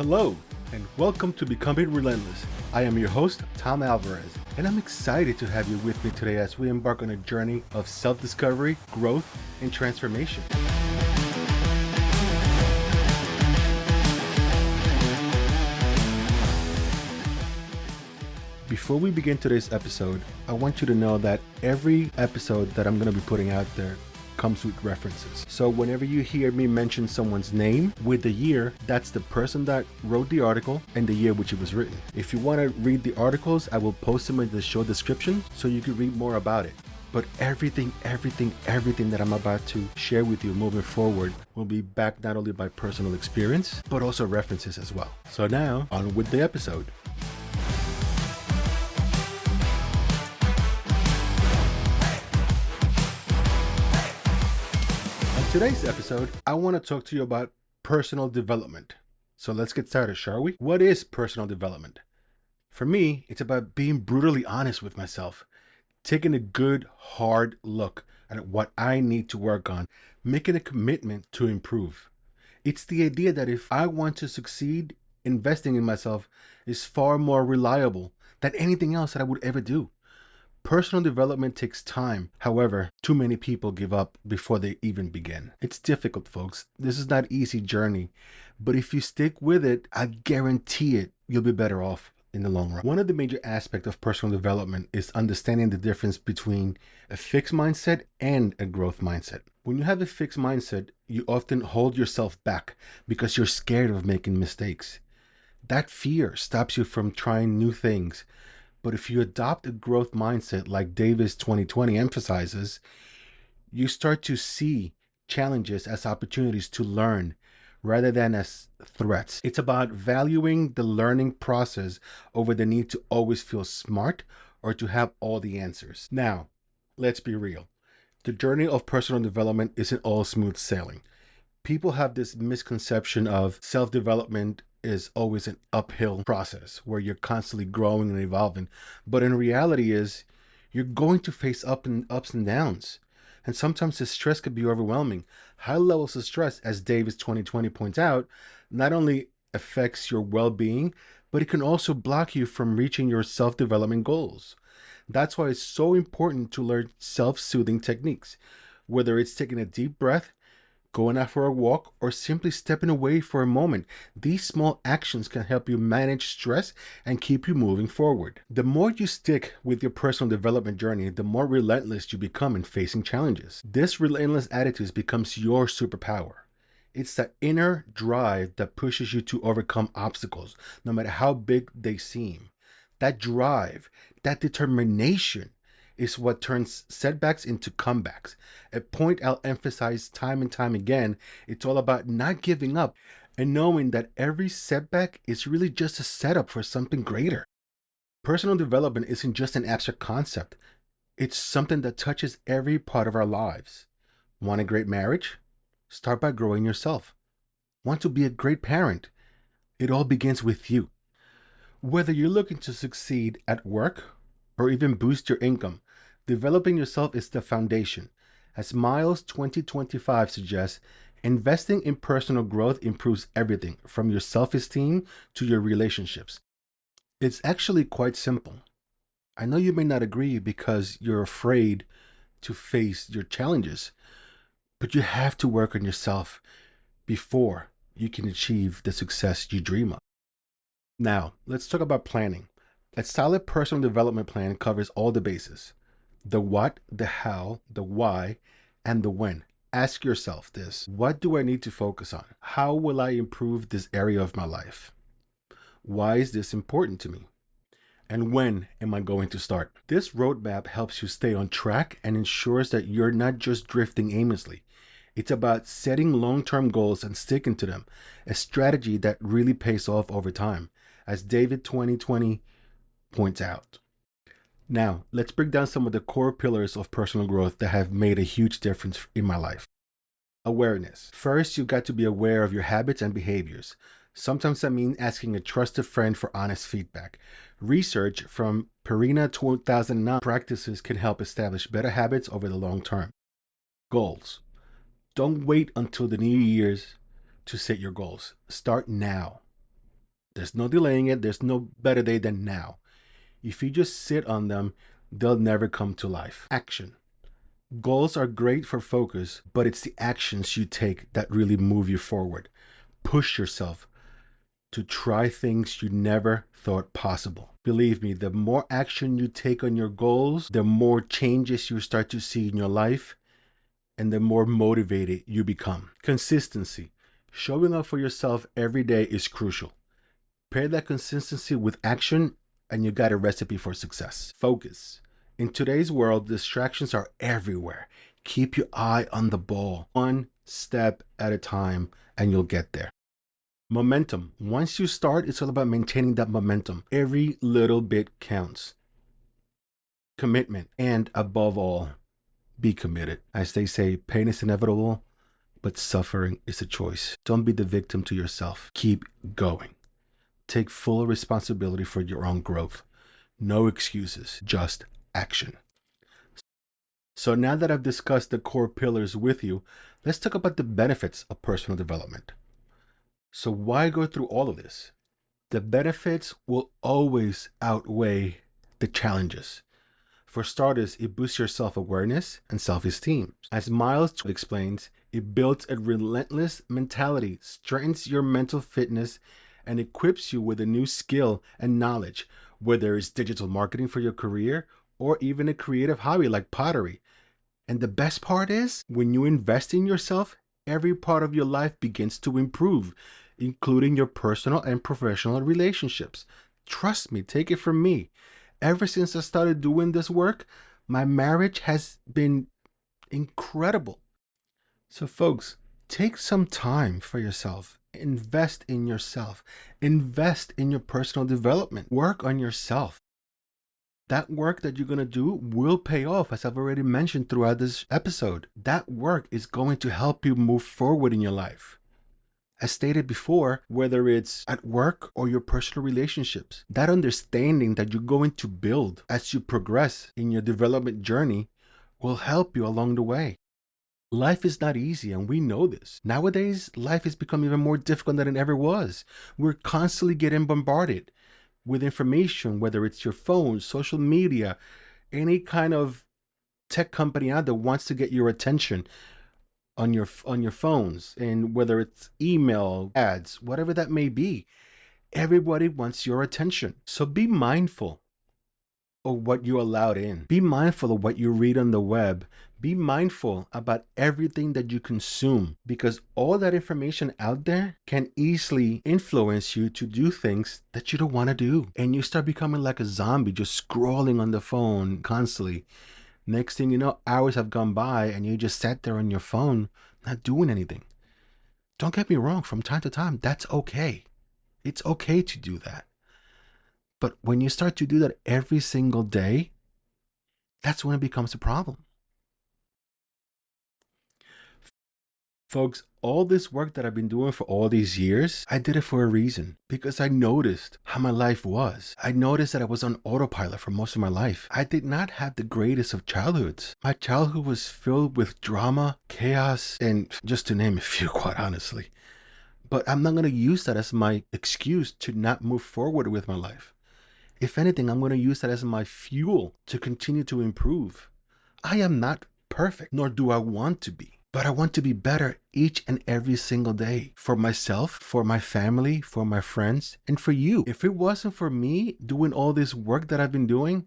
Hello, and welcome to Becoming Relentless. I am your host, Tom Alvarez, and I'm excited to have you with me today as we embark on a journey of self-discovery, growth, and transformation. Before we begin today's episode, I want you to know that every episode that I'm going to be putting out there comes with references. So whenever you hear me mention someone's name with the year, that's the person that wrote the article and the year which it was written. If you want to read the articles, I will post them in the show description so you can read more about it. But everything that I'm about to share with you moving forward will be backed not only by personal experience, but also references as well. So now, on with the episode. In today's episode, I want to talk to you about personal development. So let's get started, shall we? What is personal development? For me, it's about being brutally honest with myself, taking a good, hard look at what I need to work on, making a commitment to improve. It's the idea that if I want to succeed, investing in myself is far more reliable than anything else that I would ever do. Personal development takes time. However, too many people give up before they even begin. It's difficult, folks. This is not an easy journey, but if you stick with it, I guarantee it, you'll be better off in the long run. One of the major aspects of personal development is understanding the difference between a fixed mindset and a growth mindset. When you have a fixed mindset, you often hold yourself back because you're scared of making mistakes. That fear stops you from trying new things. But if you adopt a growth mindset like Davis 2020 emphasizes, you start to see challenges as opportunities to learn rather than as threats. It's about valuing the learning process over the need to always feel smart or to have all the answers. Now, let's be real. The journey of personal development isn't all smooth sailing. People have this misconception of self-development is always an uphill process where you're constantly growing and evolving. But in reality is you're going to face ups and downs. And sometimes the stress could be overwhelming. High levels of stress, as Davis 2020 points out, not only affects your well-being, but it can also block you from reaching your self-development goals. That's why it's so important to learn self-soothing techniques, whether it's taking a deep breath, going out for a walk, or simply stepping away for a moment. These small actions can help you manage stress and keep you moving forward. The more you stick with your personal development journey, the more relentless you become in facing challenges. This relentless attitude becomes your superpower. It's that inner drive that pushes you to overcome obstacles, no matter how big they seem. That drive, that determination, is what turns setbacks into comebacks. A point I'll emphasize time and time again. It's all about not giving up and knowing that every setback is really just a setup for something greater. Personal development isn't just an abstract concept. It's something that touches every part of our lives. Want a great marriage? Start by growing yourself. Want to be a great parent? It all begins with you. Whether you're looking to succeed at work or even boost your income, developing yourself is the foundation. As Miles 2025 suggests, investing in personal growth improves everything from your self-esteem to your relationships. It's actually quite simple. I know you may not agree because you're afraid to face your challenges, but you have to work on yourself before you can achieve the success you dream of. Now, let's talk about planning. A solid personal development plan covers all the bases: the what, the how, the why, and the when. Ask yourself this: what do I need to focus on? How will I improve this area of my life? Why is this important to me? And when am I going to start? This roadmap helps you stay on track and ensures that you're not just drifting aimlessly. It's about setting long-term goals and sticking to them, a strategy that really pays off over time, as David 2020 points out. Now, let's break down some of the core pillars of personal growth that have made a huge difference in my life. Awareness. First, you've got to be aware of your habits and behaviors. Sometimes that means asking a trusted friend for honest feedback. Research from Perina 2009 practices can help establish better habits over the long term. Goals. Don't wait until the New Year's to set your goals. Start now. There's no delaying it. There's no better day than now. If you just sit on them, they'll never come to life. Action. Goals are great for focus, but it's the actions you take that really move you forward. Push yourself to try things you never thought possible. Believe me, the more action you take on your goals, the more changes you start to see in your life, and the more motivated you become. Consistency. Showing up for yourself every day is crucial. Pair that consistency with action, and you got a recipe for success. Focus. In today's world, distractions are everywhere. Keep your eye on the ball, one step at a time, and you'll get there. Momentum. Once you start, it's all about maintaining that momentum. Every little bit counts. Commitment. And above all, be committed. As they say, pain is inevitable, but suffering is a choice. Don't be the victim to yourself. Keep going. Take full responsibility for your own growth. No excuses, just action. So now that I've discussed the core pillars with you, let's talk about the benefits of personal development. So why go through all of this? The benefits will always outweigh the challenges. For starters, it boosts your self-awareness and self-esteem. As Miles explains, it builds a relentless mentality, strengthens your mental fitness, and equips you with a new skill and knowledge, whether it's digital marketing for your career or even a creative hobby like pottery. And the best part is, when you invest in yourself, every part of your life begins to improve, including your personal and professional relationships. Trust me, take it from me. Ever since I started doing this work, my marriage has been incredible. So folks, take some time for yourself. Invest in yourself. Invest in your personal development. Work on yourself. That work that you're going to do will pay off, as I've already mentioned throughout this episode. That work is going to help you move forward in your life. As stated before, whether it's at work or your personal relationships, that understanding that you're going to build as you progress in your development journey will help you along the way. Life is not easy, and we know this. Nowadays, life has become even more difficult than it ever was. We're constantly getting bombarded with information, whether it's your phone, social media, any kind of tech company out there wants to get your attention on your phones, and whether it's email, ads, whatever that may be, everybody wants your attention. So be mindful of what you allowed in. Be mindful of what you read on the web. Be mindful about everything that you consume, because all that information out there can easily influence you to do things that you don't want to do. And you start becoming like a zombie, just scrolling on the phone constantly. Next thing you know, hours have gone by and you just sat there on your phone, not doing anything. Don't get me wrong, from time to time, that's okay. It's okay to do that. But when you start to do that every single day, that's when it becomes a problem. Folks, all this work that I've been doing for all these years, I did it for a reason, because I noticed how my life was. I noticed that I was on autopilot for most of my life. I did not have the greatest of childhoods. My childhood was filled with drama, chaos, and just to name a few, quite honestly. But I'm not going to use that as my excuse to not move forward with my life. If anything, I'm going to use that as my fuel to continue to improve. I am not perfect, nor do I want to be. But I want to be better each and every single day, for myself, for my family, for my friends, and for you. If it wasn't for me doing all this work that I've been doing,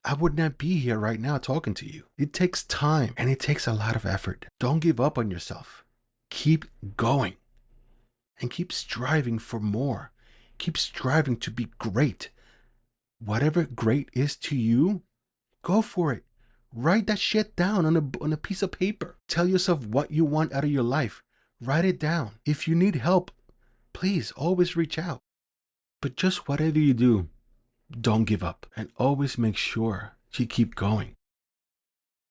I would not be here right now talking to you. It takes time and it takes a lot of effort. Don't give up on yourself. Keep going and keep striving for more. Keep striving to be great. Whatever great is to you, go for it. Write that shit down on a piece of paper. Tell yourself what you want out of your life. Write it down. If you need help, please always reach out. But just whatever you do, don't give up, and always make sure you keep going.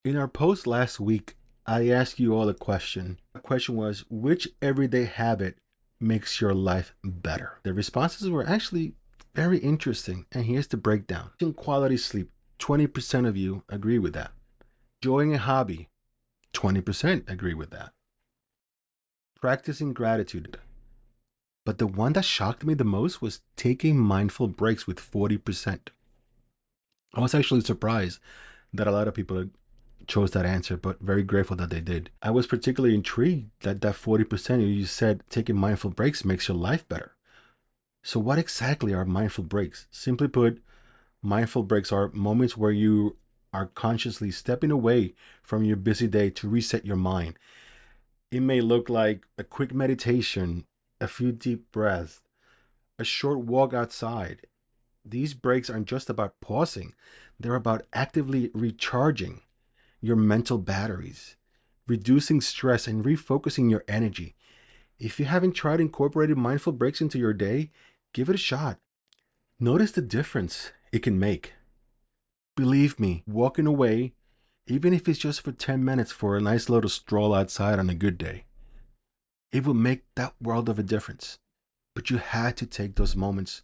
In our post last week, I asked you all a question. The question was, which everyday habit makes your life better? The responses were actually very interesting, and here's the breakdown. Quality sleep. 20% of you agree with that. Enjoying a hobby, 20% agree with that. Practicing gratitude, But the one that shocked me the most was taking mindful breaks with 40%. I was actually surprised that a lot of people chose that answer, but very grateful that they did. I was particularly intrigued that 40% you said taking mindful breaks makes your life better. So what exactly are mindful breaks? Simply put, mindful breaks are moments where you are consciously stepping away from your busy day to reset your mind. It may look like a quick meditation, a few deep breaths, a short walk outside. These breaks aren't just about pausing, they're about actively recharging your mental batteries, reducing stress, and refocusing your energy. If you haven't tried incorporating mindful breaks into your day, give it a shot. Notice the difference it can make. Believe me, walking away, even if it's just for 10 minutes for a nice little stroll outside on a good day, it will make that world of a difference. But you had to take those moments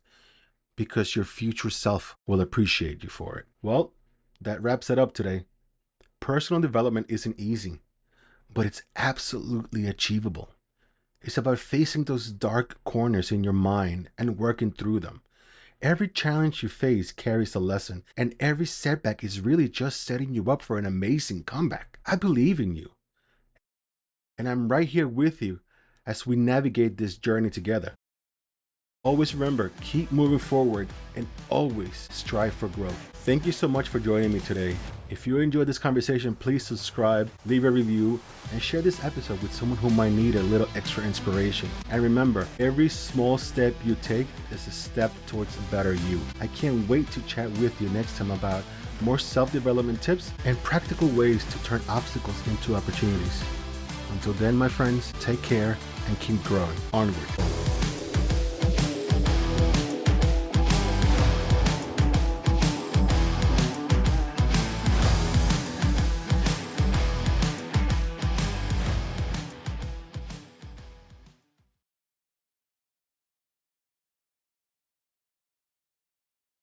because your future self will appreciate you for it. Well, that wraps it up today. Personal development isn't easy, but it's absolutely achievable. It's about facing those dark corners in your mind and working through them. Every challenge you face carries a lesson, and every setback is really just setting you up for an amazing comeback. I believe in you, and I'm right here with you as we navigate this journey together. Always remember, keep moving forward and always strive for growth. Thank you so much for joining me today. If you enjoyed this conversation, please subscribe, leave a review, and share this episode with someone who might need a little extra inspiration. And remember, every small step you take is a step towards a better you. I can't wait to chat with you next time about more self-development tips and practical ways to turn obstacles into opportunities. Until then, my friends, take care and keep growing. Onward.